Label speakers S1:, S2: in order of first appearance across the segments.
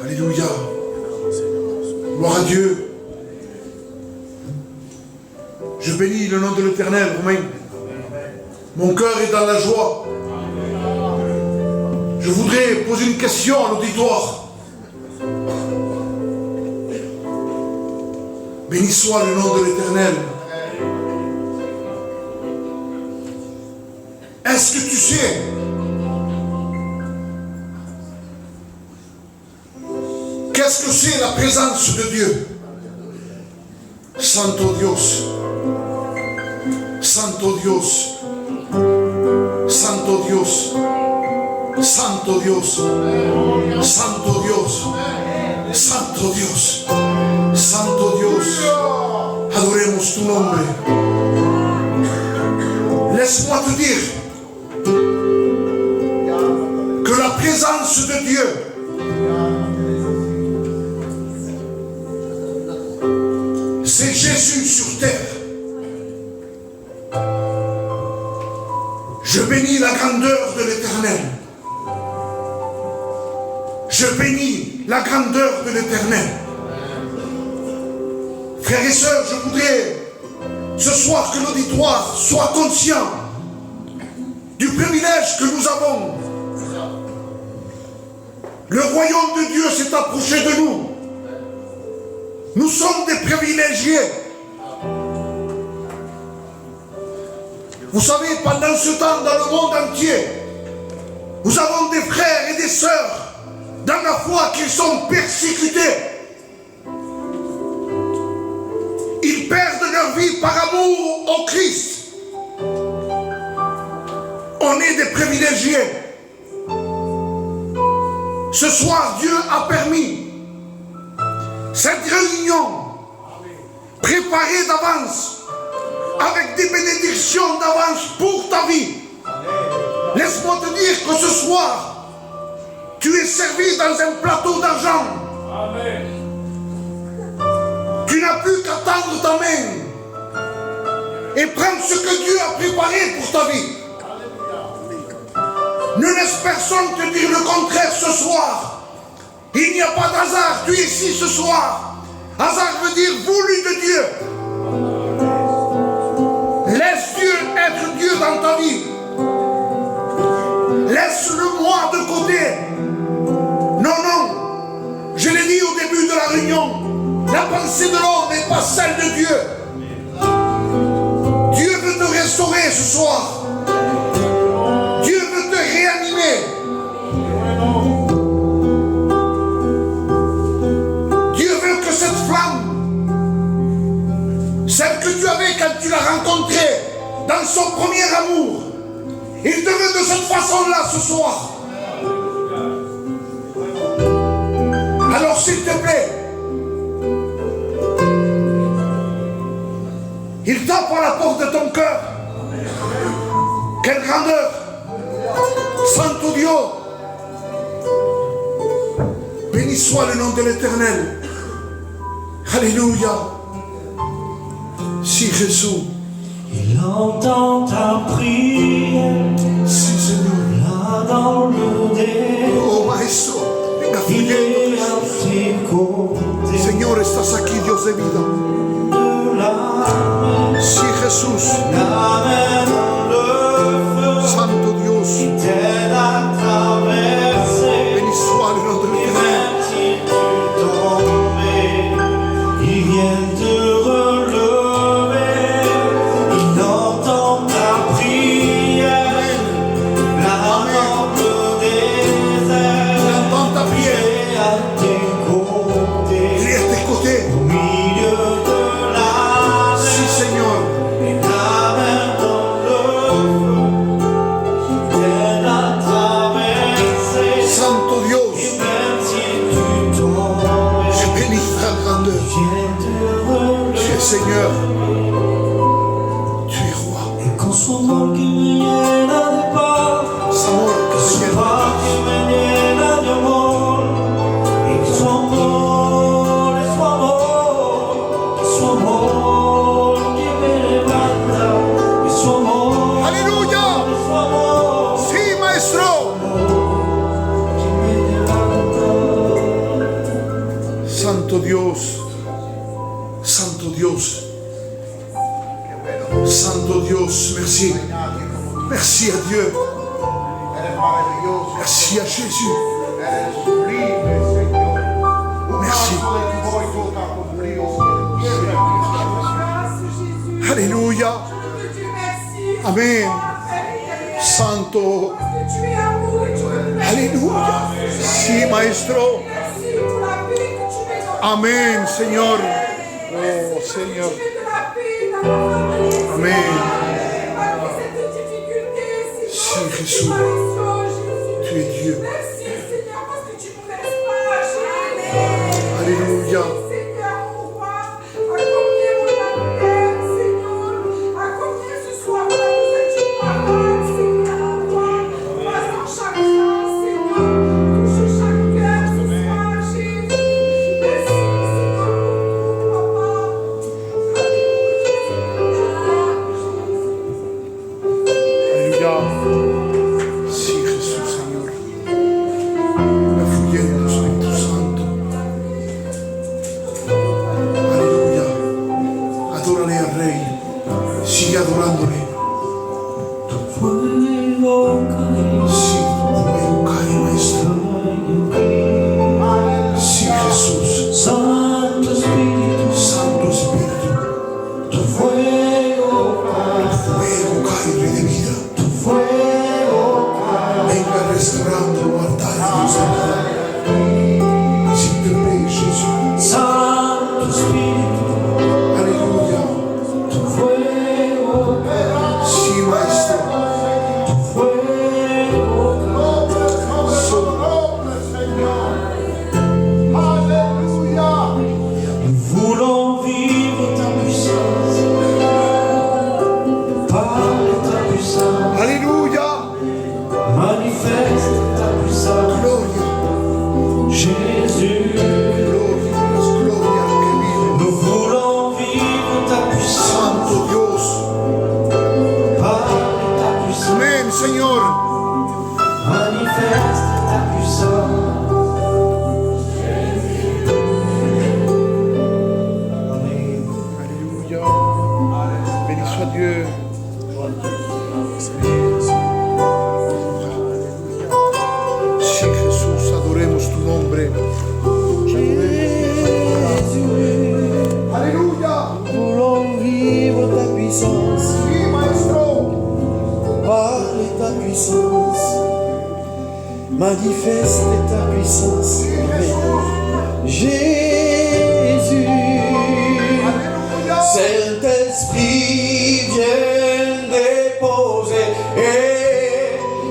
S1: Alléluia. Gloire à Dieu. Je bénis le nom de l'Éternel, Romain. Mon cœur est dans la joie. Je voudrais poser une question à l'auditoire. Béni soit le nom de l'Éternel. Est-ce que tu sais qu'est-ce que c'est la présence de Dieu? Santo Dios. Santo Dios. Santo Dios. Santo Dios. Santo Dios. Santo Dios. Santo Dios. Adoremos tu nombre. Laisse-moi te dire que la présence de Dieu c'est Jésus sur terre. Je bénis la grandeur de l'Éternel. Je bénis la grandeur de l'Éternel. Frères et sœurs, je voudrais ce soir que l'auditoire soit conscient du privilège que nous avons. Le royaume de Dieu s'est approché de nous. Nous sommes des privilégiés. Vous savez, pendant ce temps, dans le monde entier, nous avons des frères et des sœurs dans la foi qui sont persécutés. Ils perdent leur vie par amour au Christ. On est des privilégiés. Ce soir, Dieu a permis cette réunion préparée d'avance, avec des bénédictions d'avance pour ta vie. Laisse-moi te dire que ce soir, tu es servi dans un plateau d'argent. Tu n'as plus qu'à tendre ta main et prendre ce que Dieu a préparé pour ta vie. Ne laisse personne te dire le contraire ce soir. Il n'y a pas d'hasard, tu es ici ce soir. Hasard veut dire voulu de Dieu. Laisse Dieu être Dieu dans ta vie. Laisse-le moi de côté. Non, non. Je l'ai dit au début de la réunion. La pensée de l'homme n'est pas celle de Dieu. Dieu veut te restaurer ce soir. Dieu veut te réanimer. Celle que tu avais quand tu l'as rencontré dans son premier amour, il te veut de cette façon-là ce soir. Alors s'il te plaît, il tape à la porte de ton cœur. Quelle grandeur! Santo Dieu! Béni soit le nom de l'Éternel. Alléluia. Si Jésus,
S2: il entend ta prière,
S1: si Seigneur,
S2: là dans le dé,
S1: oh Maestro, venga
S2: il est
S1: fluyendo.
S2: à tes côtés.
S1: Señor, estás aquí, Dios de vida.
S2: De la
S1: Si Jesús,
S2: main dans le feu,
S1: Santo Dios,
S2: il t'aide à traverser.
S1: béni soit le nom de
S2: Et
S1: l'Éternel.
S2: même si tu tombes, il vient te relever. Il entend ta prière, là dans le désert.
S1: Il entend ta prière.
S2: Il est à tes côtés,
S1: Il est à tes côtés.
S2: au milieu de la
S1: Si
S2: mer.
S1: Seigneur,
S2: Et la main dans le feu, il t'aide à traverser.
S1: Santo
S2: Et
S1: Dios,
S2: même si tu tombes,
S1: je bénis ta grandeur.
S2: viens te relever.
S1: Tu es Seigneur, tu es roi.
S2: Et con su amor que me llena de paz,
S1: Su amor,
S2: su
S1: Seigneur,
S2: paz que me llena de amor, y su amor, es su amor, es su amor que me levanta, es su amor,
S1: Alléluia.
S2: es su amor,
S1: Si Maestro, Jesus, merci. Merci à Dieu. Merci à Jésus. Merci. Alléluia. Amen. Santo. Alléluia. Si, Maestro. Amen, Seigneur. Oh, Seigneur. Amen. Si, Jésus. Tu es Dieu. Alléluia.
S2: Manifeste ta puissance, Jésus. Saint-Esprit,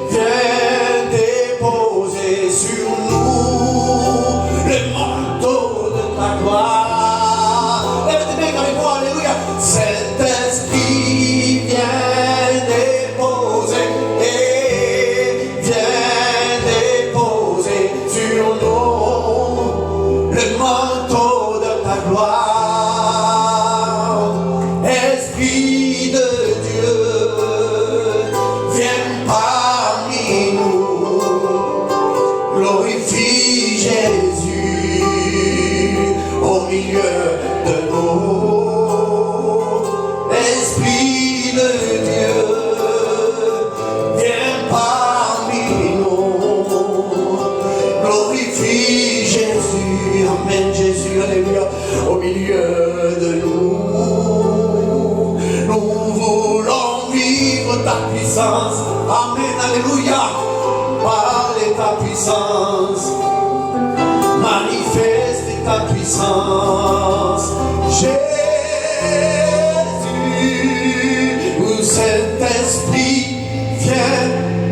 S2: viens déposer sur nous le manteau de ta gloire. Lève-toi bien avec moi, alléluia. Saint-Esprit, viens déposer sur nous le manteau de ta gloire. Esprit de Dieu, viens parmi nous, glorifie Jésus au milieu de nous. Esprit de Dieu, viens parmi nous, glorifie Jésus, amen Jésus, alléluia, au milieu de nous. Nous voulons vivre ta puissance, amen, alléluia, parle ta puissance, manifeste ta puissance, Jésus, Saint-Esprit, viens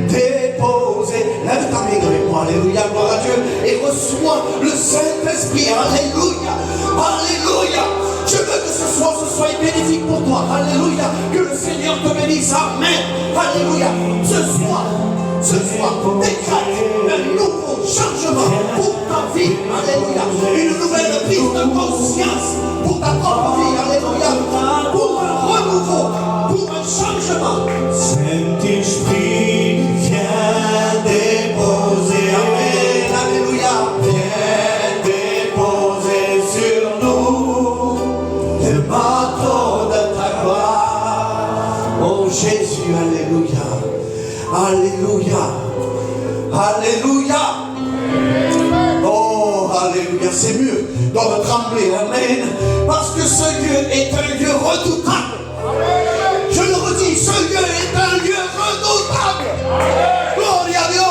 S2: déposer. Lève ta main avec moi, alléluia, gloire à Dieu, et reçois le Saint-Esprit, alléluia, alléluia. Je veux que ce soir, ce soit bénéfique pour toi, alléluia, que le Seigneur te bénisse, amen, alléluia. Ce soir, décrète un nouveau changement pour ta vie, alléluia, une nouvelle prise de conscience pour ta propre vie, alléluia, pour un renouveau, pour un changement. Saint-Esprit, viens déposer, amen, alléluia, viens déposer sur nous le manteau de ta gloire, oh Jésus. Jésus, alléluia. Alléluia. Alléluia. Oh, alléluia. Ces murs doivent trembler. Amen. Parce que ce lieu est un lieu redoutable. Je le redis, ce lieu est un lieu redoutable. Gloria a Dieu.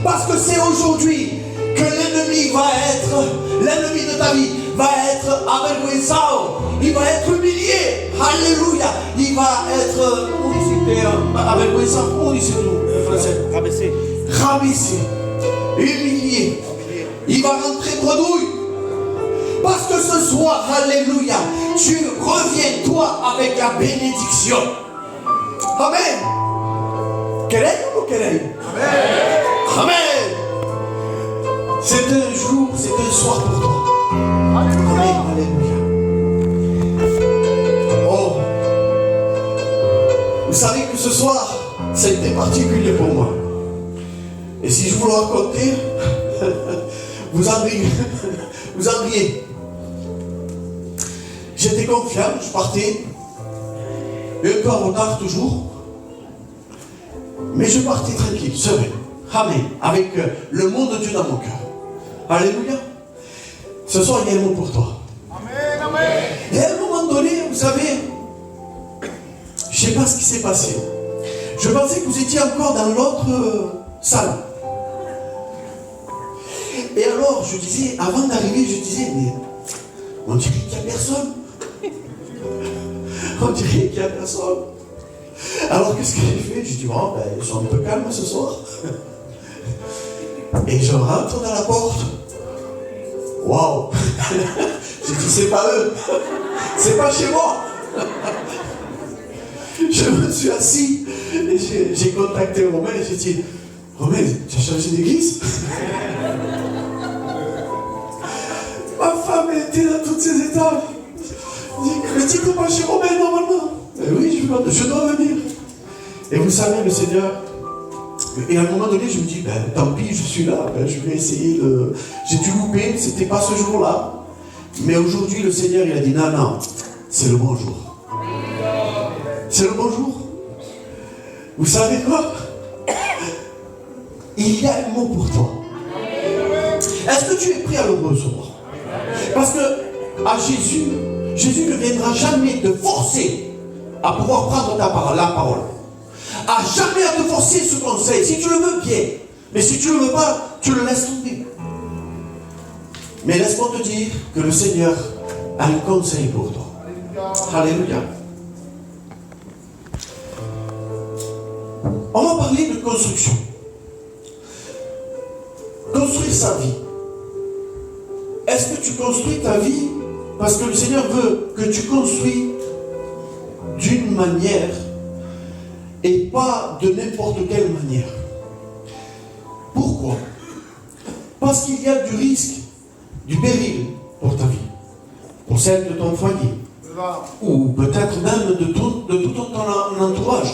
S2: Parce que c'est aujourd'hui que l'ennemi de ta vie va être avergüenzado. Il va être humilié. Alléluia. Il va être, comment dit-il, avergüenzado, comment dit-il en français?
S3: Rabaissé.
S2: Rabaissé. Humilié. Il va rentrer bredouille. Parce que ce soir, alléluia, tu reviens toi avec la bénédiction. Amen. Querem ou querem? Amen. Amen. C'est un jour, c'est un soir pour toi. Amen. Alléluia. Oh. Vous savez que ce soir, c'était particulier pour moi. Et si je vous le racontais, vous en riez. Vous en riez. J'étais confiant, je partais. Un peu en retard toujours. Mais je partais tranquille, serein. Amen. Avec le mot de Dieu dans mon cœur. Alléluia. Ce soir, il y a un mot pour toi.
S1: Amen, amen.
S2: Et à un moment donné, vous savez, je ne sais pas ce qui s'est passé. Je pensais que vous étiez encore dans l'autre salle. Et alors, je disais, avant d'arriver, je disais, mais on dirait qu'il n'y a personne. On dirait qu'il n'y a personne. Alors, qu'est-ce que j'ai fait? J'ai dit, bon, ben, ils sont un peu calmes ce soir. Et je rentre dans la porte. Waouh! J'ai dit, c'est pas eux. C'est pas chez moi. Je me suis assis et j'ai contacté Romain et j'ai dit, Romain, tu as changé d'église? Ma femme était dans toutes ses étapes. Mais tu peux pas chez Romain normalement? Oui, je dois venir. Et vous savez, le Seigneur, et à un moment donné, je me dis, ben, tant pis, je suis là, ben, je vais essayer de... J'ai dû louper, c'était pas ce jour-là. Mais aujourd'hui, le Seigneur, il a dit, non, non, c'est le bon jour. C'est le bon jour. Vous savez quoi? Il y a un mot pour toi. Est-ce que tu es prêt à le recevoir? Parce que à Jésus ne viendra jamais te forcer à pouvoir prendre la parole. À jamais à te forcer ce conseil. Si tu le veux, bien. Mais si tu ne le veux pas, tu le laisses tomber. Mais laisse-moi te dire que le Seigneur a un conseil pour toi. Alléluia. On va parler de construction. Construire sa vie. Est-ce que tu construis ta vie parce que le Seigneur veut que tu construis d'une manière et pas de n'importe quelle manière? Pourquoi? Parce qu'il y a du risque, du péril pour ta vie, pour celle de ton foyer, ou peut-être même de tout ton entourage.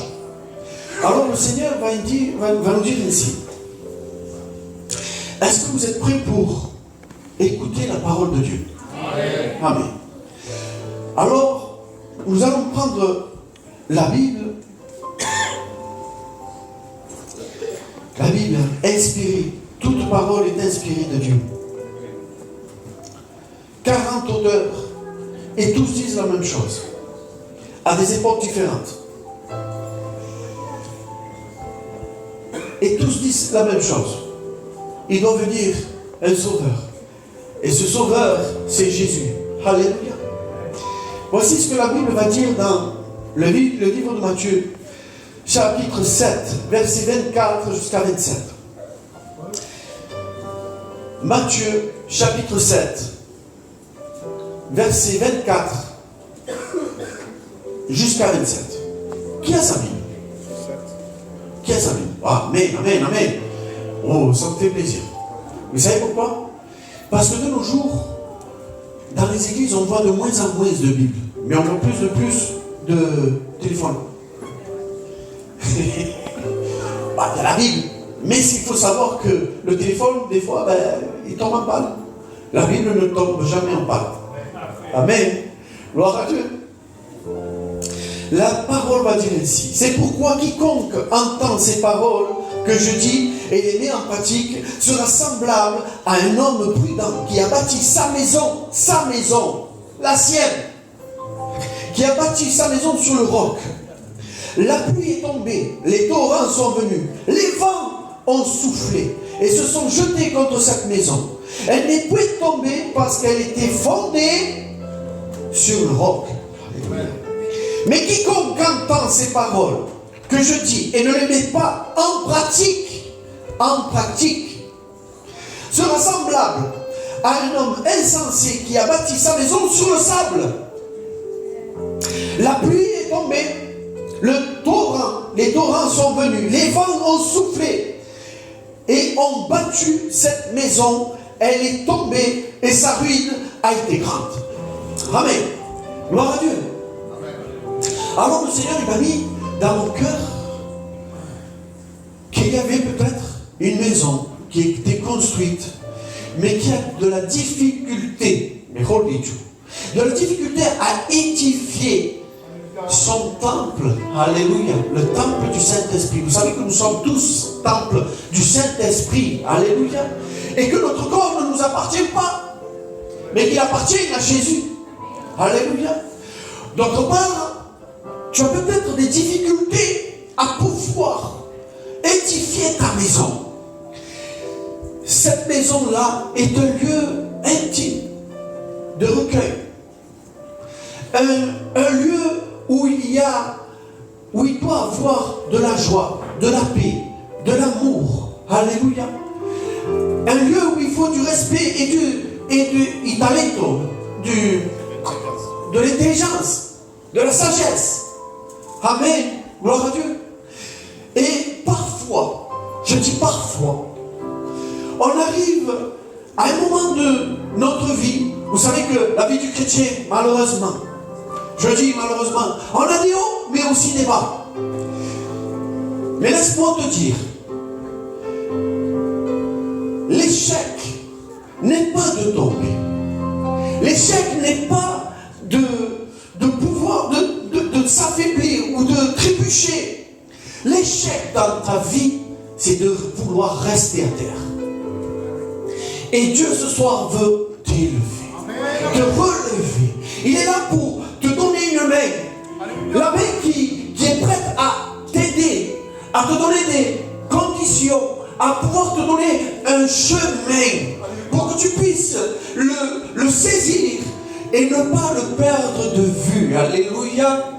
S2: Alors le Seigneur va nous dire ainsi. Est-ce que vous êtes prêts pour écouter la parole de Dieu? Amen. Amen. Alors, nous allons prendre la Bible. La Bible inspirée. Toute parole est inspirée de Dieu. 40 auteurs. Et tous disent la même chose. À des époques différentes. Et tous disent la même chose. Il doit venir un sauveur. Et ce sauveur, c'est Jésus. Alléluia. Voici ce que la Bible va dire dans le livre de Matthieu, chapitre 7, verset 24 jusqu'à 27. Matthieu, chapitre 7, verset 24 jusqu'à 27. Qui a sa Bible? Qui a sa Bible? Amen, amen, amen. Oh, ça me fait plaisir. Vous savez pourquoi? Parce que de nos jours, dans les églises, on voit de moins en moins de Bibles. Mais on voit plus de téléphones. Il y a la Bible. Mais il faut savoir que le téléphone, des fois, il tombe en panne. La Bible ne tombe jamais en panne. Amen. Gloire à Dieu. La parole va dire ainsi. C'est pourquoi quiconque entend ces paroles que je dis et les met en pratique sera semblable à un homme prudent qui a bâti sa maison, la sienne, qui a bâti sa maison sur le roc. La pluie est tombée, les torrents sont venus, les vents ont soufflé et se sont jetés contre cette maison. Elle n'est point tombée parce qu'elle était fondée sur le roc. Mais quiconque entend ces paroles que je dis et ne les met pas en pratique, sera semblable à un homme insensé qui a bâti sa maison sur le sable. La pluie est tombée, les torrents sont venus, les vents ont soufflé et ont battu cette maison. Elle est tombée et sa ruine a été grande. Amen. Gloire à Dieu. Alors le Seigneur il m'a mis dans mon cœur qu'il y avait peut-être une maison qui était construite, mais qui a de la difficulté, à édifier son temple. Alléluia. Le temple du Saint-Esprit. Vous savez que nous sommes tous temple du Saint-Esprit. Alléluia. Et que notre corps ne nous appartient pas, mais qu'il appartient à Jésus. Alléluia. D'autre part, tu as peut-être des difficultés à pouvoir édifier ta maison. Cette maison-là est un lieu intime de recueil. Un lieu où il doit avoir de la joie, de la paix, de l'amour. Alléluia. Un lieu où il faut du respect et du talento, de l'intelligence, de la sagesse. Amen. Gloire à Dieu. Et parfois, je dis parfois, on arrive à un moment de notre vie. Vous savez que la vie du chrétien, malheureusement, je dis malheureusement, on a des hauts, mais aussi des bas. Mais laisse-moi te dire, l'échec n'est pas de tomber. L'échec n'est pas de pouvoir de s'affaiblir ou de trébucher. L'échec dans ta vie, c'est de vouloir rester à terre. Et Dieu ce soir veut t'élever, te relever. Il est là pour te donner une main. La main qui est prête à t'aider, à te donner des conditions, à pouvoir te donner un chemin pour que tu puisses le saisir et ne pas le perdre de vue. Alléluia.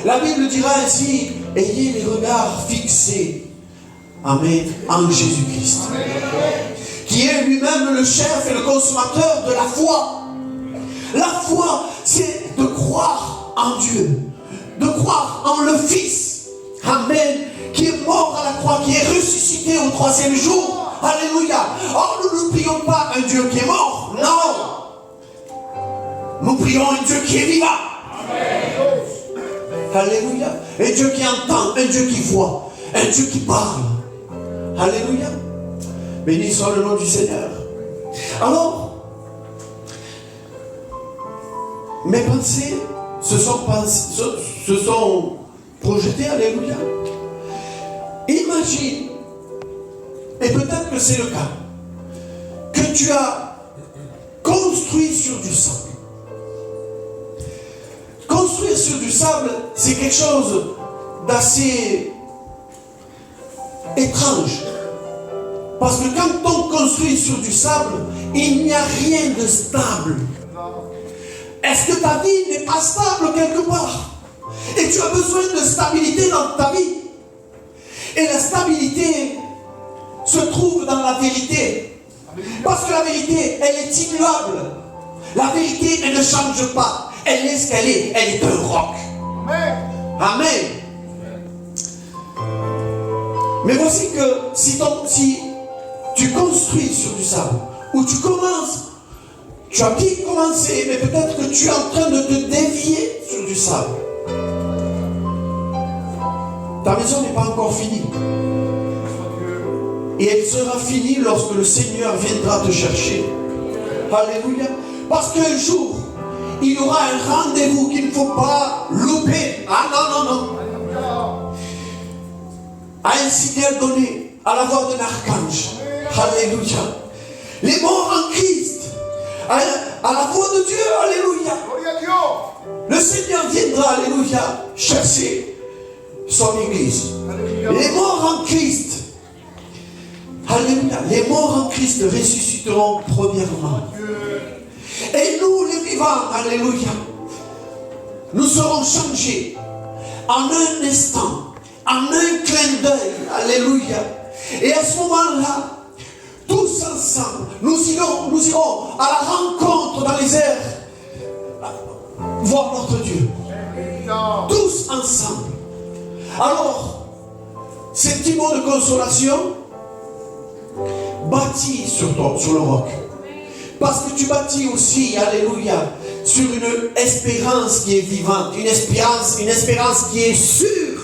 S2: La Bible dira ainsi, ayez les regards fixés, amen, en Jésus-Christ, qui est lui-même le chef et le consommateur de la foi. La foi, c'est de croire en Dieu, de croire en le Fils, amen, qui est mort à la croix, qui est ressuscité au 3e jour. Alléluia. Or, nous ne prions pas un Dieu qui est mort, non. Nous prions un Dieu qui est vivant. Amen. Alléluia. Un Dieu qui entend, un Dieu qui voit, un Dieu qui parle. Alléluia. Béni soit le nom du Seigneur. Alors, mes pensées se sont projetées. Alléluia. Imagine, et peut-être que c'est le cas, que tu as construit sur du sable. Construire sur du sable, c'est quelque chose d'assez étrange. Parce que quand on construit sur du sable, il n'y a rien de stable. Est-ce que ta vie n'est pas stable quelque part? Et tu as besoin de stabilité dans ta vie. Et la stabilité se trouve dans la vérité. Parce que la vérité, elle est immuable. La vérité, elle ne change pas. Elle est ce qu'elle est. Elle est un roc. Amen. Mais voici que si tu construis sur du sable, ou tu commences, tu as bien commencé, mais peut-être que tu es en train de te dévier sur du sable. Ta maison n'est pas encore finie. Et elle sera finie lorsque le Seigneur viendra te chercher. Alléluia. Parce qu'un jour, il y aura un rendez-vous qu'il ne faut pas louper. Ah non, non, non. À un signal donné, à la voix d'un archange. Alléluia. Les morts en Christ, à la voix de Dieu. Alléluia. Le Seigneur viendra, alléluia, chercher son église. Les morts en Christ, alléluia, les morts en Christ ressusciteront premièrement. Et nous, les vivants, alléluia, nous serons changés en un instant, en un clin d'œil, alléluia. Et à ce moment-là, tous ensemble, nous irons à la rencontre dans les airs, voir notre Dieu. Tous ensemble. Alors, ces petits mots de consolation, bâtis sur le roc. Parce que tu bâtis aussi, alléluia, sur une espérance qui est vivante, une espérance qui est sûre.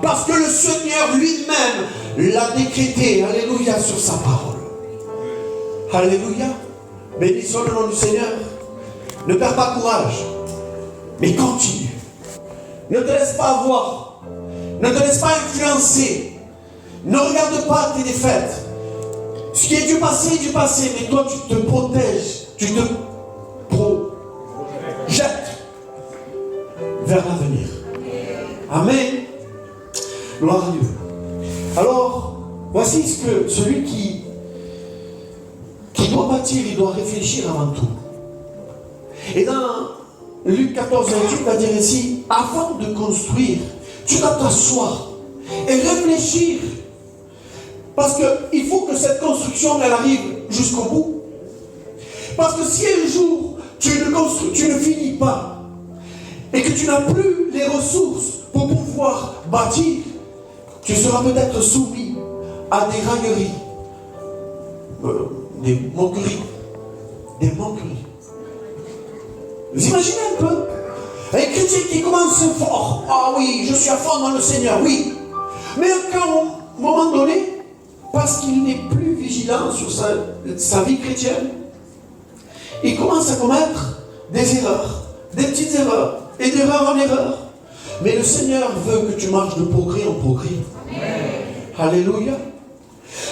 S2: Parce que le Seigneur lui-même l'a décrété, alléluia, sur sa parole. Alléluia. Bénissons le nom du Seigneur. Ne perds pas courage, mais continue. Ne te laisse pas avoir. Ne te laisse pas influencer. Ne regarde pas tes défaites. Ce qui est du passé, mais toi tu te protèges. Tu te projettes vers l'avenir. Amen. Gloire à Dieu. Alors, voici ce que celui qui doit bâtir, il doit réfléchir avant tout. Et dans Luc 14, 28, il va dire ici, avant de construire, tu dois t'asseoir et réfléchir. Parce qu'il faut que cette construction, elle arrive jusqu'au bout. Parce que si un jour, tu ne finis pas, et que tu n'as plus les ressources pour pouvoir bâtir, tu seras peut-être soumis à des railleries, des moqueries. Vous imaginez un peu? Un chrétien qui commence fort. Ah oui, je suis à fond dans le Seigneur, oui. Mais à un moment donné, parce qu'il n'est plus vigilant sur sa vie chrétienne, il commence à commettre des erreurs, des petites erreurs, et d'erreur en erreur. Mais le Seigneur veut que tu marches de progrès en progrès. Amen. Alléluia.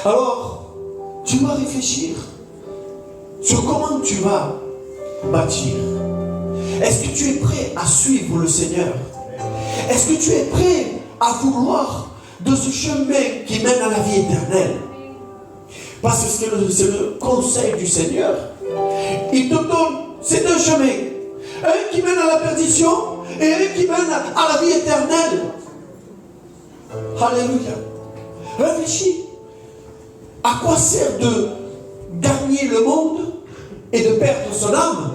S2: Alors, tu vas réfléchir sur comment tu vas bâtir. Est-ce que tu es prêt à suivre le Seigneur? Est-ce que tu es prêt à vouloir de ce chemin qui mène à la vie éternelle? Parce que c'est le conseil du Seigneur. Il te donne ces deux chemins. Un qui mène à la perdition et un qui mène à la vie éternelle. Alléluia. Réfléchis. À quoi sert de gagner le monde et de perdre son âme?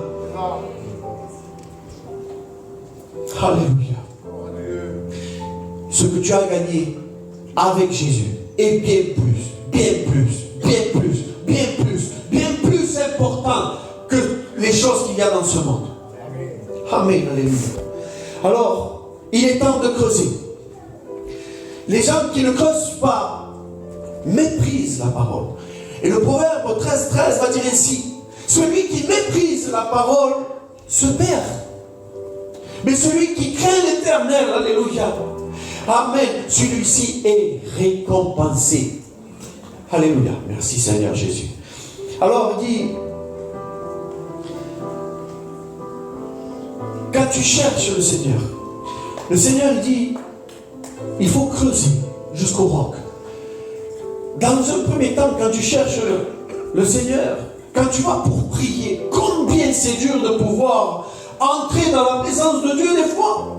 S2: Alléluia. Ce que tu as gagné avec Jésus est bien plus important que les choses qu'il y a dans ce monde. Amen. Alléluia. Alors, il est temps de creuser. Les gens qui ne creusent pas méprisent la parole. Et le proverbe 13 va dire ainsi: celui qui méprise la parole se perd. Mais celui qui craint l'Éternel, alléluia, amen, celui-ci est récompensé. Alléluia. Merci Seigneur Jésus. Alors il dit, quand tu cherches le Seigneur il dit, il faut creuser jusqu'au roc. Dans un premier temps, quand tu cherches le Seigneur, quand tu vas pour prier, combien c'est dur de pouvoir entrer dans la présence de Dieu des fois.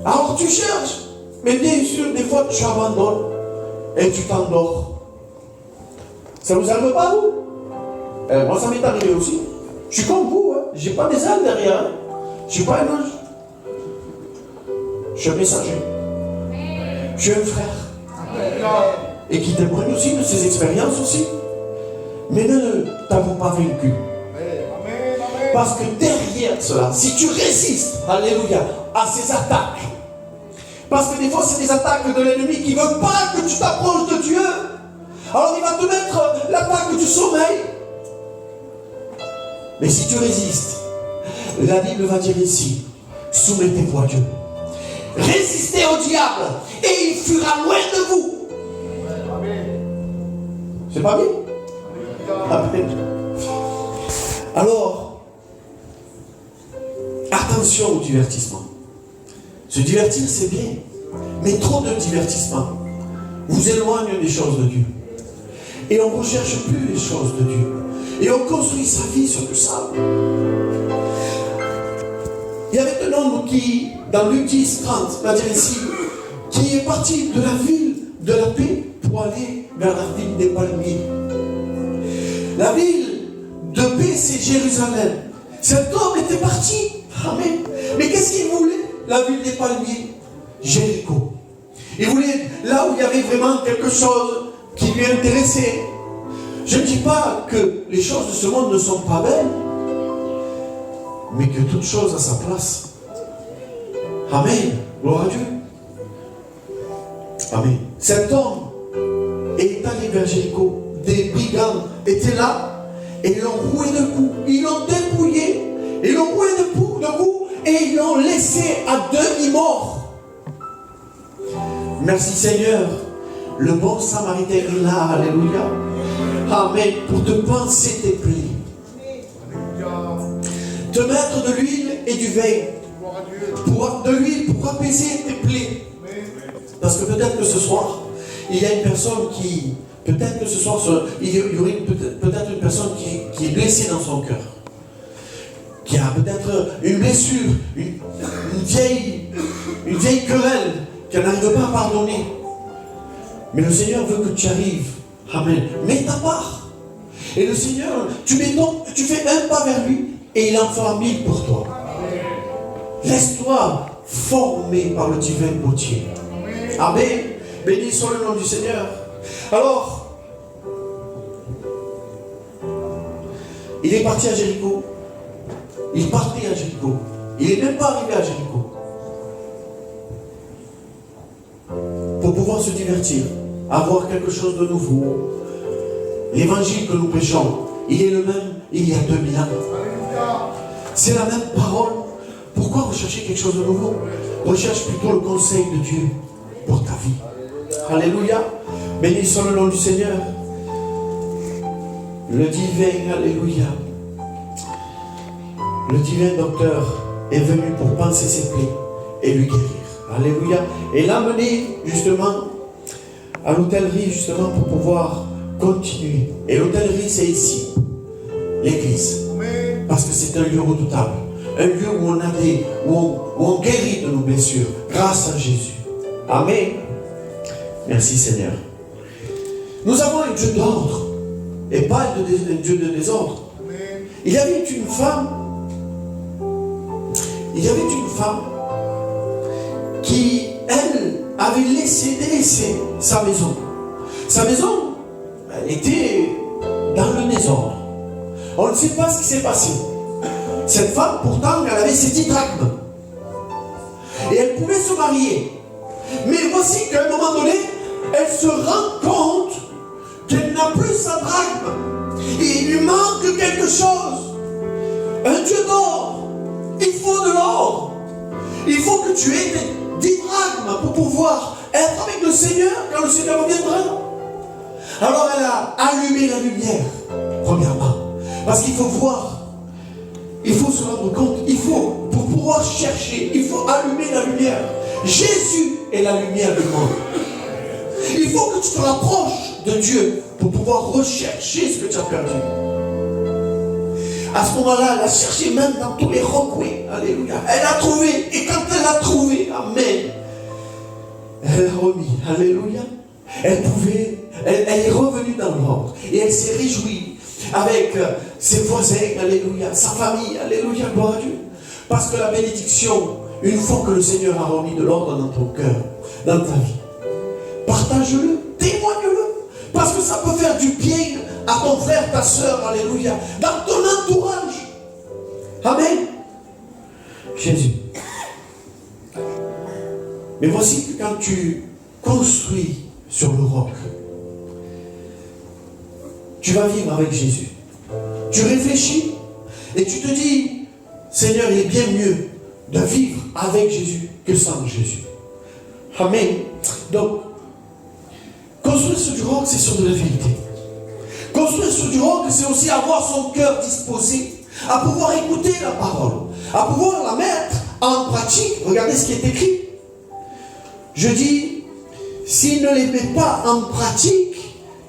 S2: Alors tu cherches, mais bien sûr, des fois tu abandonnes et tu t'endors. Ça vous arrive pas, vous? Moi, ça m'est arrivé aussi. Je suis comme vous, hein. Je n'ai pas des ailes derrière. Je ne suis pas un ange. Je suis un messager. Je suis un frère. Et qui témoigne aussi de ses expériences aussi. Mais ne t'avoue pas vaincu. Parce que derrière cela, si tu résistes, alléluia, à ces attaques, parce que des fois c'est des attaques de l'ennemi qui ne veut pas que tu t'approches de Dieu, alors il va te mettre l'attaque du sommeil. Mais si tu résistes, La Bible va dire ici, soumettez-vous à Dieu. Résistez au diable et il fuira loin de vous. C'est pas bien? Amen. Alors, attention au divertissement. Se divertir, c'est bien. Mais trop de divertissement vous éloigne des choses de Dieu. Et on ne recherche plus les choses de Dieu. Et on construit sa vie sur tout ça. Il y avait un homme qui, dans Luc 10, 30, va dire ici, qui est parti de la ville de la paix pour aller vers la ville des Palmiers. La ville de paix, c'est Jérusalem. Cet homme était parti. Amen. Mais qu'est-ce qu'il voulait? La ville des Palmiers, Jéricho. Il voulait là où il y avait vraiment quelque chose qui lui intéressait. Je ne dis pas que les choses de ce monde ne sont pas belles, mais que toute chose a sa place. Amen. Gloire à Dieu. Amen. Cet homme est allé vers Jéricho. Des brigands étaient là et ils l'ont roué de coups. Ils l'ont dépouillé. Ils l'ont roué de coups et ils l'ont laissé à demi-mort. Merci Seigneur. Le bon Samaritain est là. Alléluia. Amen. Pour te panser tes plaies. Te mettre de l'huile et du vin. De l'huile pour apaiser tes plaies. Parce que peut-être que ce soir, il y a une personne qui... Peut-être que ce soir, il y aurait peut-être une personne qui est blessée dans son cœur. Qui a peut-être une blessure, une vieille querelle qu'elle n'arrive pas à pardonner. Mais le Seigneur veut que tu arrives. Amen. Mets ta part. Et le Seigneur, tu fais un pas vers lui et il en fera 1000 pour toi. Laisse-toi former par le divin potier. Amen. Béni soit le nom du Seigneur. Alors, il est parti à Jéricho. Il partait à Jéricho. Il n'est même pas arrivé à Jéricho. Pour pouvoir se divertir, avoir quelque chose de nouveau. L'évangile que nous prêchons, il est le même il y a 2000 ans. C'est la même parole. Pourquoi rechercher quelque chose de nouveau? Recherche plutôt le conseil de Dieu pour ta vie. Alléluia. Béni soit le nom du Seigneur. Le divin, alléluia. Le divin docteur est venu pour panser ses plaies et lui guérir. Alléluia. Et l'amener justement à l'hôtellerie justement pour pouvoir continuer. Et l'hôtellerie c'est ici, l'église. Parce que c'est un lieu redoutable. Un lieu où on guérit de nos blessures grâce à Jésus. Amen. Merci Seigneur. Nous avons un Dieu d'ordre et pas un Dieu de désordre. Il y avait une femme qui, elle, avait délaissé sa maison. Sa maison, elle était dans le désordre. On ne sait pas ce qui s'est passé. Cette femme, pourtant, elle avait ses 10 drachmes. Et elle pouvait se marier. Mais voici qu'à un moment donné, elle se rend compte qu'elle n'a plus sa drachme. Et il lui manque quelque chose. Un Dieu d'or. Il faut de l'or. Il faut que tu aies 10 drachmes pour pouvoir être avec le Seigneur quand le Seigneur reviendra. Alors elle a allumé la lumière, premièrement. Parce qu'il faut voir. Il faut se rendre compte. Il faut, pour pouvoir chercher, il faut allumer la lumière. Jésus est la lumière du monde. Il faut que tu te rapproches de Dieu pour pouvoir rechercher ce que tu as perdu. À ce moment-là, elle a cherché même dans tous les recoins. Alléluia. Elle a trouvé. Et quand elle a trouvé, amen, elle a remis. Alléluia. Elle est revenue dans l'ordre. Et elle s'est réjouie avec ses voisins. Alléluia. Sa famille. Alléluia. Gloire à Dieu. Parce que la bénédiction, une fois que le Seigneur a remis de l'ordre dans ton cœur, dans ta vie, partage-le, témoigne-le. Parce que ça peut faire du bien à ton frère, ta soeur, alléluia, dans ton entourage. Amen. Jésus. Mais voici que quand tu construis sur le roc, tu vas vivre avec Jésus. Tu réfléchis et tu te dis, Seigneur, il est bien mieux de vivre avec Jésus que sans Jésus. Amen. Donc, construire sur du roc, c'est sur de la vérité. Construire sur du roc, c'est aussi avoir son cœur disposé à pouvoir écouter la parole, à pouvoir la mettre en pratique. Regardez ce qui est écrit. Je dis, s'il ne les met pas en pratique,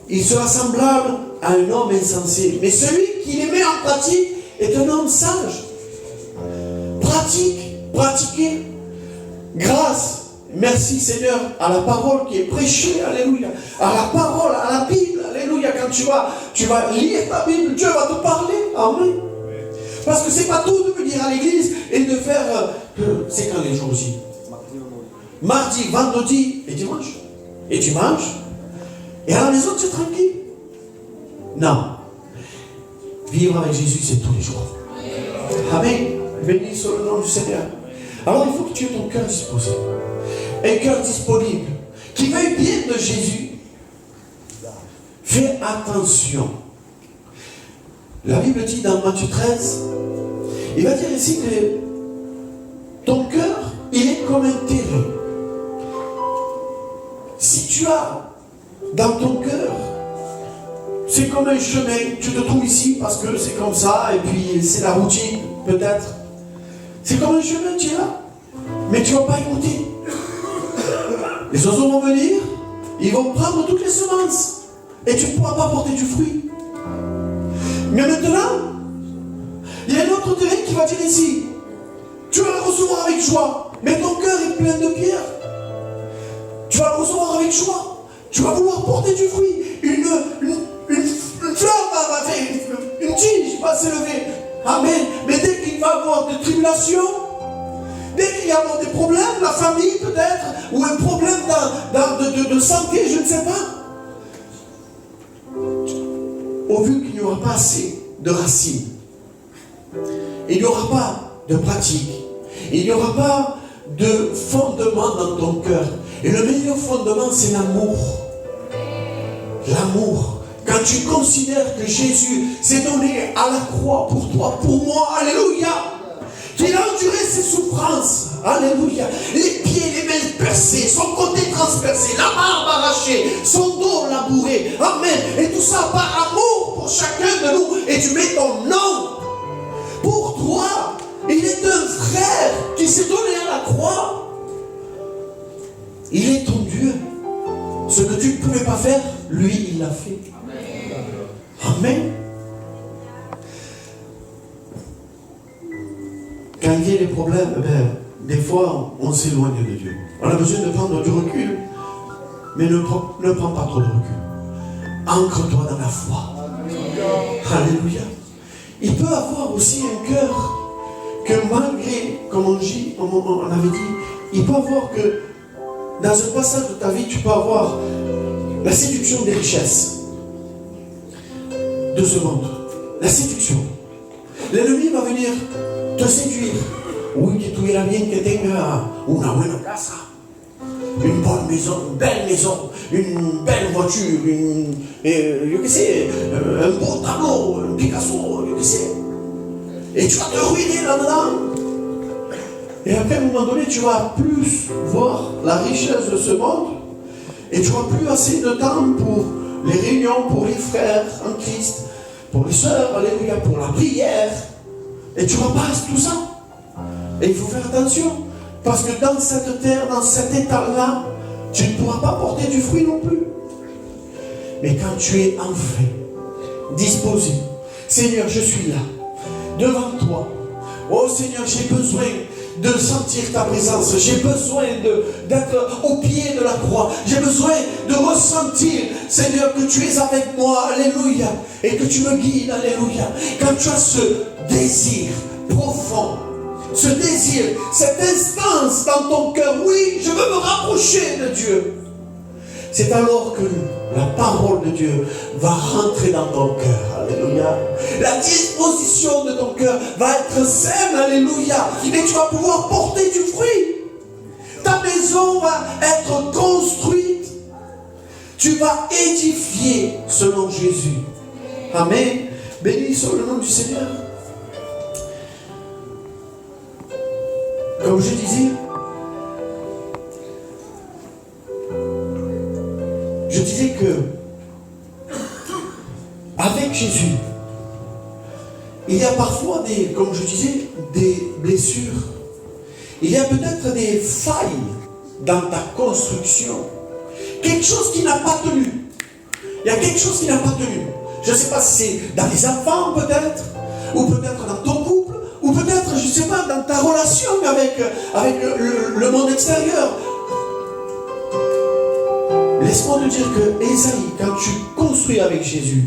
S2: il sera semblable à un homme insensé. Mais celui qui les met en pratique est un homme sage. Pratiquer. Grâce, merci Seigneur, à la parole qui est prêchée, alléluia. À la parole, à la Bible, alléluia. Quand tu vas lire ta Bible, Dieu va te parler. Amen. Parce que c'est pas tout de venir à l'église et de faire... c'est quand les jours aussi? Mardi, vendredi et dimanche. Et tu manges. Et à la maison, tu es tranquille. Non. Vivre avec Jésus, c'est tous les jours. Amen. Béni soit le nom du Seigneur. Alors, il faut que tu aies ton cœur disposé. Un cœur disponible. Qui veuille bien de Jésus. Fais attention. La Bible dit dans Matthieu 13, il va dire ici que ton cœur, il est comme un terrain. Si tu as dans ton cœur, c'est comme un chemin, tu te trouves ici parce que c'est comme ça, et puis c'est la routine, peut-être. C'est comme un chemin, tu es là, mais tu ne vas pas écouter. Les oiseaux vont venir, ils vont prendre toutes les semences, et tu ne pourras pas porter du fruit. Mais maintenant, il y a un autre terrain qui va dire ici, tu vas le recevoir avec joie, mais ton cœur est plein de pierres. Tu vas le recevoir avec joie. Tu vas vouloir porter du fruit. Une flamme va faire, une tige va s'élever. Amen. Mais dès qu'il va y avoir des tribulations, dès qu'il va y avoir des problèmes, la famille peut-être, ou un problème de santé, je ne sais pas. Au vu qu'il n'y aura pas assez de racines, il n'y aura pas de pratique, il n'y aura pas de fondement dans ton cœur. Et le meilleur fondement, c'est l'amour. L'amour. Quand tu considères que Jésus s'est donné à la croix pour toi, pour moi, alléluia, qu'il a enduré ses souffrances, alléluia, les pieds, les mains percés, son côté transpercé, la barbe arrachée, son dos labouré, amen, et tout ça par amour pour chacun de nous, et tu mets ton nom. Pour toi, il est un frère qui s'est donné à la croix. Il est ton Dieu. Ce que tu ne pouvais pas faire, lui, il l'a fait. Amen. Quand il y a des problèmes, des fois, on s'éloigne de Dieu. On a besoin de prendre du recul, mais ne prends pas trop de recul. Ancre-toi dans la foi. Alléluia. Il peut avoir aussi un cœur que malgré, comme on avait dit, il peut avoir que dans un passage de ta vie, tu peux avoir la séduction des richesses de ce monde. La séduction. L'ennemi va venir te séduire. Oui, que tu iras bien que tenga una buena casa, une bonne maison, une belle voiture, je sais, un beau tableau, un Picasso, je sais. Et tu vas te ruiner là-dedans. Et après, à un moment donné, tu vas plus voir la richesse de ce monde et tu n'auras plus assez de temps pour les réunions, pour les frères en Christ, pour les sœurs, alléluia, pour la prière. Et tu repasses tout ça. Et il faut faire attention, parce que dans cette terre, dans cet état-là, tu ne pourras pas porter du fruit non plus. Mais quand tu es enfin disposé, Seigneur, je suis là, devant toi. Oh Seigneur, j'ai besoin de sentir ta présence. J'ai besoin d'être au pied de la croix. J'ai besoin de ressentir, Seigneur, que tu es avec moi. Alléluia. Et que tu me guides. Alléluia. Quand tu as ce désir profond, ce désir, cette instance dans ton cœur, oui, je veux me rapprocher de Dieu. C'est alors que la parole de Dieu va rentrer dans ton cœur. Alléluia. La disposition de ton cœur va être saine. Alléluia. Et tu vas pouvoir porter du fruit. Ta maison va être construite. Tu vas édifier selon Jésus. Amen. Béni soit le nom du Seigneur. Comme je disais que avec Jésus, il y a parfois comme je disais, des blessures. Il y a peut-être des failles dans ta construction. Quelque chose qui n'a pas tenu. Il y a quelque chose qui n'a pas tenu. Je ne sais pas si c'est dans les enfants peut-être, ou peut-être dans ton couple, ou peut-être, je ne sais pas, dans ta relation avec le monde extérieur. Laisse-moi te dire que Ésaïe, quand tu construis avec Jésus,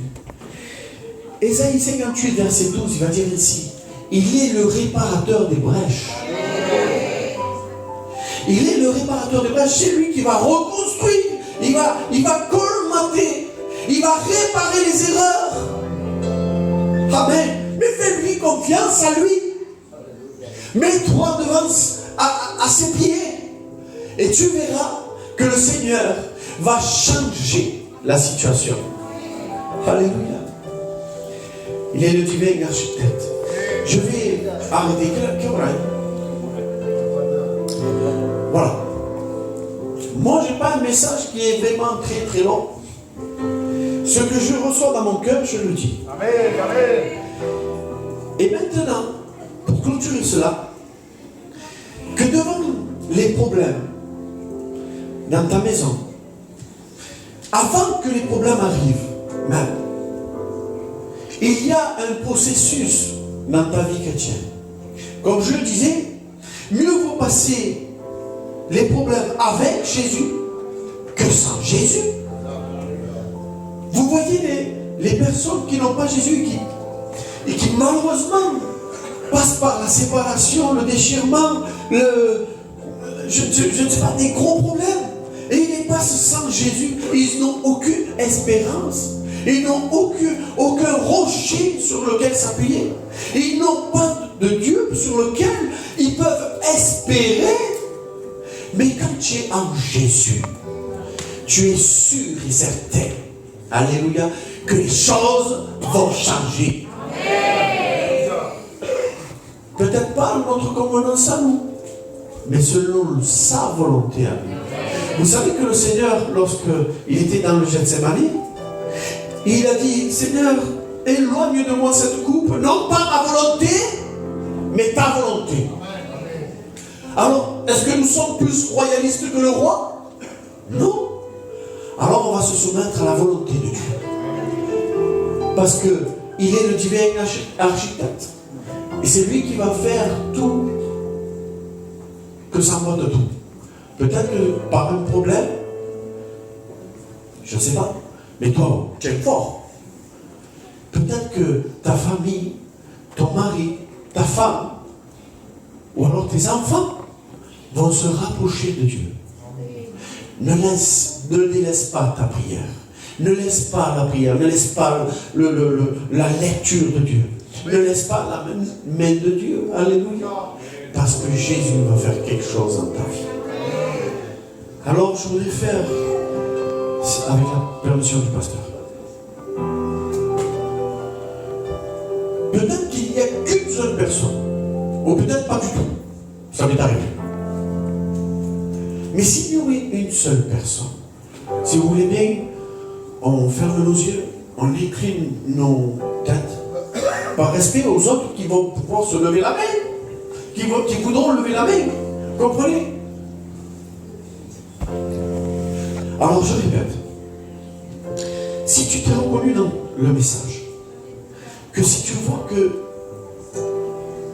S2: Ésaïe 58, verset 12, il va dire ici, il est le réparateur des brèches. Il est le réparateur des brèches, c'est lui qui va reconstruire, il va colmater, il va réparer les erreurs. Amen. Mais fais-lui confiance à lui. Mets-toi devant à ses pieds et tu verras que le Seigneur va changer la situation. Alléluia. Il est le divin architecte. Je vais arrêter. Voilà. Moi, je n'ai pas un message qui est vraiment très très long. Ce que je reçois dans mon cœur, je le dis. Amen, amen. Et maintenant, pour clôturer cela, que devant les problèmes dans ta maison, avant que les problèmes arrivent, même, il y a un processus dans ta vie chrétienne. Comme je le disais, mieux vaut passer les problèmes avec Jésus que sans Jésus. Vous voyez les personnes qui n'ont pas Jésus et qui malheureusement passent par la séparation, le déchirement, je ne sais pas, des gros problèmes. Et ils les passent sans Jésus. Ils n'ont aucune espérance. Ils n'ont aucun rocher sur lequel s'appuyer. Ils n'ont pas de Dieu sur lequel ils peuvent espérer. Mais quand tu es en Jésus, tu es sûr et certain, alléluia, que les choses vont changer. Peut-être pas notre convenance à nous, mais selon sa volonté à nous. Vous savez que le Seigneur, lorsqu'il était dans le Gethsémani, il a dit, Seigneur, éloigne de moi cette coupe, non pas ma volonté, mais ta volonté. Alors, est-ce que nous sommes plus royalistes que le roi? Non. Alors on va se soumettre à la volonté de Dieu. Parce qu'il est le divin architecte. Et c'est lui qui va faire tout, que ça va de tout. Peut-être que par un problème, je ne sais pas, mais toi, tu es fort. Peut-être que ta famille, ton mari, ta femme, ou alors tes enfants, vont se rapprocher de Dieu. Ne délaisse pas ta prière. Ne laisse pas la prière. Ne laisse pas la lecture de Dieu. Ne laisse pas la main de Dieu. Alléluia. Parce que Jésus va faire quelque chose dans ta vie. Alors, je voudrais faire, avec la permission du pasteur, peut-être qu'il n'y a qu'une seule personne, ou peut-être pas du tout. Ça m'est arrivé. Mais s'il y aurait une seule personne, si vous voulez bien, on ferme nos yeux, on incline nos têtes, par respect aux autres qui vont pouvoir se lever la main, qui voudront lever la main. Comprenez? Alors je répète, si tu t'es reconnu dans le message, que si tu vois que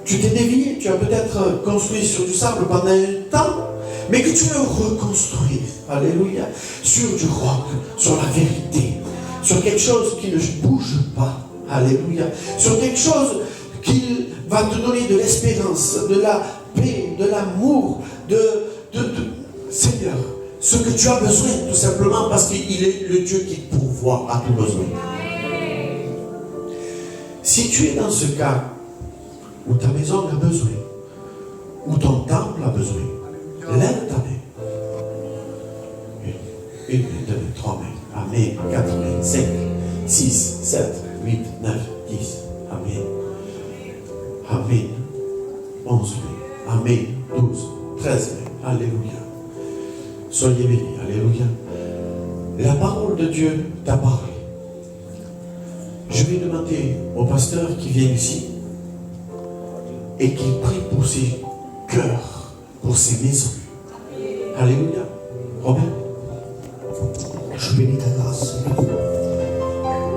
S2: tu t'es dévié, tu as peut-être construit sur du sable pendant un temps, mais que tu veux reconstruire, alléluia, sur du roc, sur la vérité, sur quelque chose qui ne bouge pas, alléluia, sur quelque chose qui va te donner de l'espérance, de la paix, de l'amour, Seigneur, ce que tu as besoin, tout simplement parce qu'il est le Dieu qui pourvoit à tout besoin. Si tu es dans ce cas où ta maison a besoin, où ton temple a besoin, lève ta main. Une main, deux mains, trois mains. Amen. 4 mains, 5, 6, 7, 8, 9, 10. Amen. Amen. 11 mains. Amen. 12, 13. Alléluia. Soyez bénis. Alléluia. La parole de Dieu t'a parlé. Je vais demander au pasteur qui vient ici et qui prie pour ses cœurs, pour ses maisons. Alléluia. Robert.
S3: Je bénis ta grâce, Seigneur.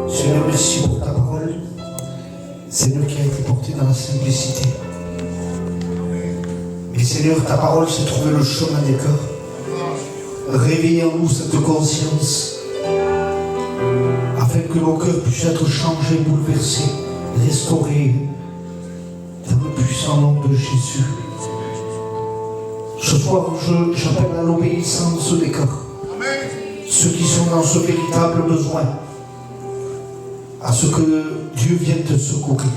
S3: Seigneur, merci pour ta parole. Seigneur, qui a été portée dans la simplicité. Mais Seigneur, ta parole s'est trouvée le chemin des cœurs. Réveille en nous cette conscience, afin que nos cœurs puissent être changés, bouleversés, restaurés, dans le puissant nom de Jésus. Ce soir, j'appelle à l'obéissance des cœurs. Ceux qui sont dans ce véritable besoin, à ce que Dieu vienne te secourir.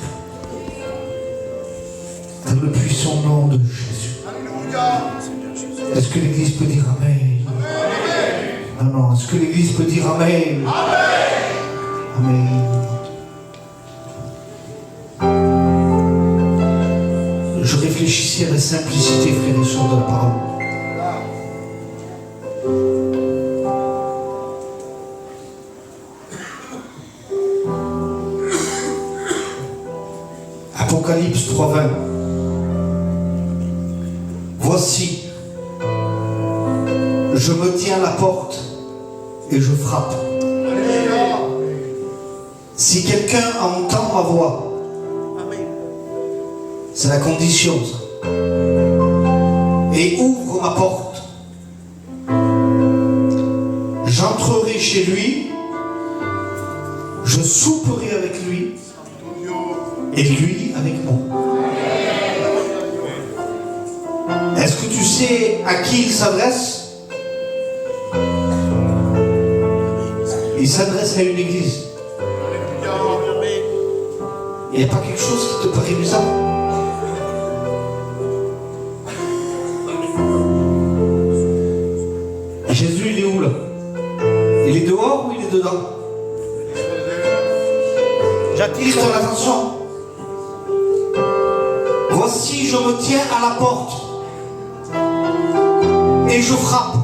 S3: Dans le puissant nom de Jésus. Est-ce que l'Église peut dire Amen? Non, est-ce que l'Église peut dire Amen? Amen. Je réfléchissais à la simplicité, frères et sœurs, de la parole. Apocalypse 3:20. Voici, je me tiens à la porte et je frappe. Si quelqu'un entend ma voix, c'est la condition, ça, et ouvre ma porte, j'entrerai chez lui, je souperai avec lui, et lui avec moi. Est-ce que tu sais à qui il s'adresse? Il s'adresse à une église. Il n'y a pas quelque chose qui te paraît bizarre? Jésus, il est où là? Il est dehors ou il est dedans? J'attire ton attention. Voici, je me tiens à la porte et je frappe.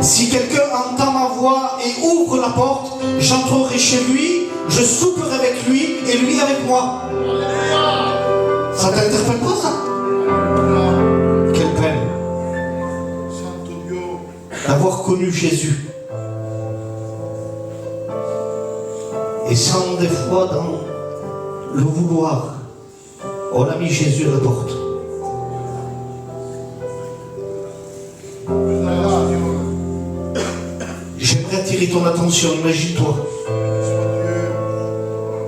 S3: Si quelqu'un entend ma voix et ouvre la porte, j'entrerai chez lui, je souperai avec lui et lui avec moi. Ça t'interpelle pas, ça? Quelle peine d'avoir connu Jésus et sans des fois dans le vouloir, on a mis Jésus à la porte. J'aimerais attirer ton attention, imagine-toi.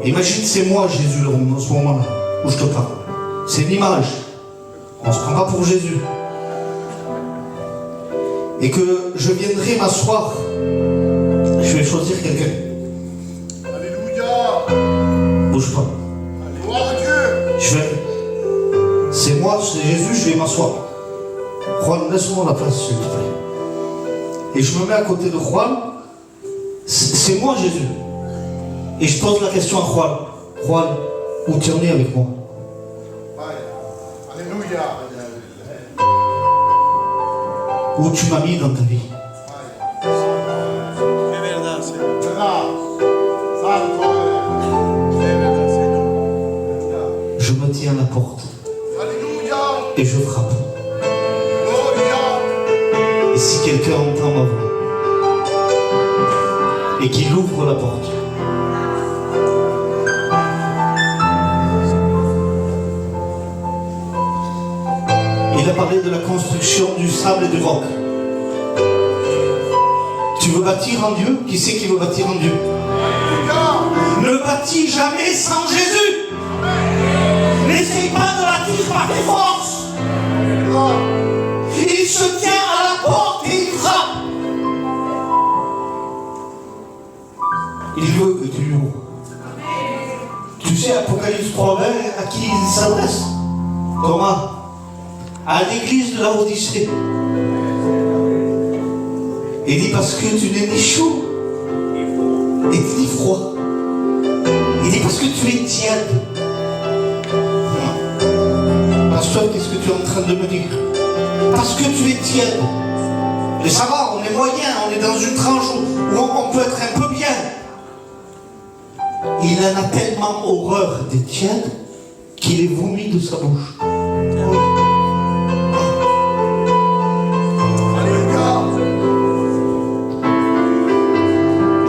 S3: Imagine, c'est moi Jésus dans ce moment-là, où je te parle. C'est une image. On ne se prend pas pour Jésus. Et que je viendrai m'asseoir. Je vais choisir quelqu'un.
S1: Alléluia.
S3: Bouge pas.
S1: Gloire à Dieu.
S3: C'est moi, c'est Jésus, je vais m'asseoir. Juan, laisse-moi la place, s'il te plaît. Et je me mets à côté de Juan. C'est moi, Jésus. Et je pose la question à Juan. Juan, où tu en es avec moi?
S1: Alléluia.
S3: Où tu m'as mis dans ta vie? Je me tiens à la porte.
S1: Alléluia.
S3: Et je frappe. Et si quelqu'un entend ma voix et qu'il ouvre la porte, il a parlé de la construction du sable et du roc. Tu veux bâtir en Dieu? Qui c'est qui veut bâtir en Dieu? Ne bâtis jamais sans Jésus. N'essaye pas de bâtir par tes forces. Il se tient à la porte et il frappe. Il veut que tu lui ouvres. Tu sais, Apocalypse 3:20, à qui il s'adresse? Thomas, à l'église de la Odyssée. Il dit parce que tu n'es ni chaud et ni froid. Il dit parce que tu es tiède. Pasteur, qu'est-ce que tu es en train de me dire? Parce que tu es tiède. Et ça va, on est moyen, on est dans une tranche où on peut être un peu bien. Il en a tellement horreur des tièdes qu'il est vomi de sa bouche.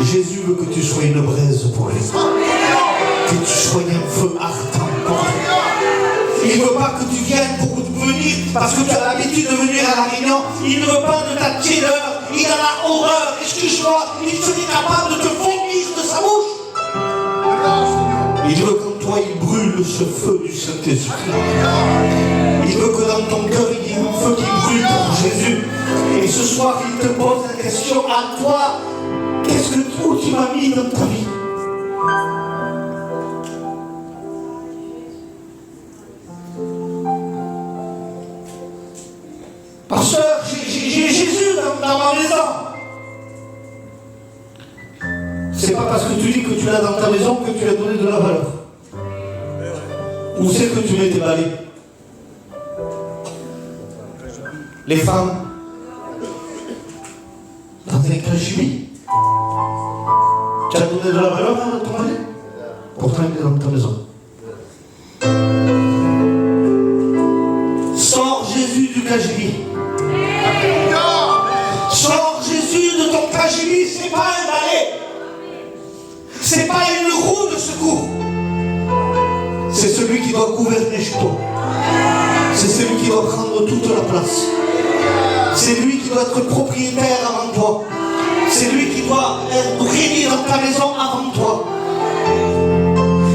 S3: Jésus veut que tu sois une braise pour lui. Que tu sois un feu ardent pour lui. Il ne veut pas que tu viennes pour venir parce que tu as l'habitude de venir à la réunion. Il ne veut pas de ta tiédeur. Il en a horreur. Excuse-moi, il serait capable de te vomir de sa bouche. Il veut qu'en toi il brûle ce feu du Saint-Esprit. Il veut que dans ton cœur il y ait un feu qui brûle pour Jésus. Et ce soir il te pose la question à toi. Qu'est-ce que tu m'as mis dans ta vie? Pasteur, j'ai Jésus dans ma maison. C'est pas parce que tu dis que tu l'as dans ta maison que tu lui as donné de la valeur. Où c'est que tu mets tes balais? Les femmes dans un cagibi. Tu as donné de la valeur à ton mari? Pourtant il est dans ta maison. Sors Jésus du cagibi. Sors Jésus de ton cagibi, c'est pas un balai. C'est pas une roue de secours. C'est celui qui doit gouverner chez toi. C'est celui qui doit prendre toute la place. C'est lui qui doit être propriétaire avant toi. C'est lui qui doit régner dans ta maison avant toi.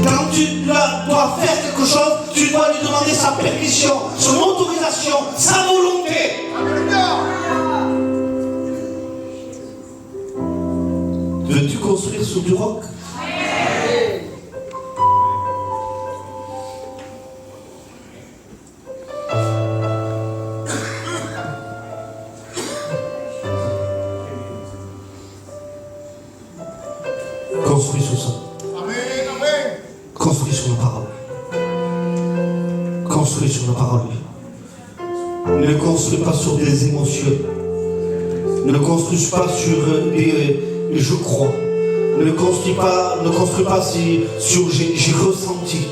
S3: Quand tu dois faire quelque chose, tu dois lui demander sa permission, son autorisation, sa volonté. Veux-tu construire sur du roc? Construis sur ça. Construis sur la parole. Construis sur la parole. Ne construis pas sur des émotions. Ne construis pas sur des je crois. Ne construis pas sur j'ai ressenti.